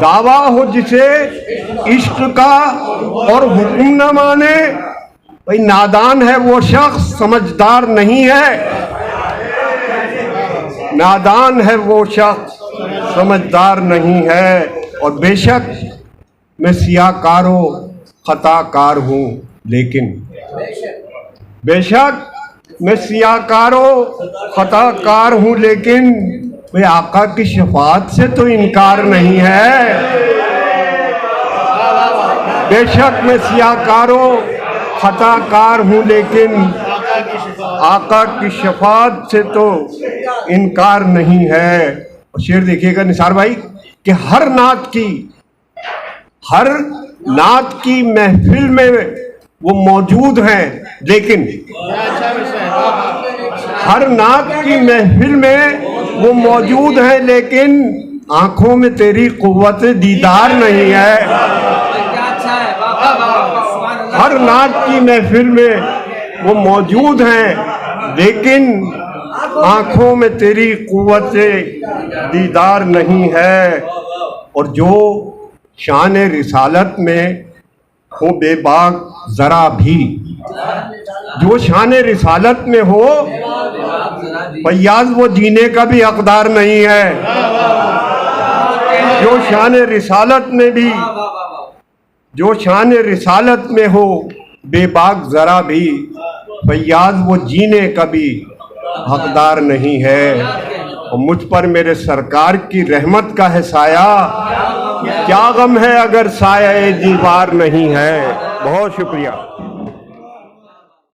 दावा हो जिसे इश्क का और हुक्म न माने, भाई नादान है वो शख्स समझदार नहीं है, नादान है वो शख्स समझदार नहीं है। और बेशक मैं सियाकारो खताकार हूँ लेकिन, बेशक मैं सियाकारो खताकार हूँ लेकिन भाई आका की शफाअत से तो इनकार नहीं है। बेशक मैं सियाकारो खताकार हूँ लेकिन आका की शफाअत से तो इनकार नहीं है। और शेर देखिएगा निसार भाई कि हर नात की महफिल में वो मौजूद हैं लेकिन, हर नात की महफिल में वो मौजूद हैं लेकिन आंखों में तेरी कुव्वत दीदार नहीं है। हर नात की महफिल में वो मौजूद हैं लेकिन आंखों में तेरी कुव्वत दीदार नहीं है। और जो शान रिसालत में हो बेबाक जरा भी, जो शान रिसालत में हो फैयाज वो जीने का भी हकदार नहीं है। जो शान रिसालत में भी, जो शान रिसालत में हो बेबाक जरा भी, फैयाज वो जीने का भी हकदार नहीं है। और मुझ पर मेरे सरकार की रहमत का है साया, क्या गम है अगर साया दीवार नहीं है। बहुत शुक्रिया।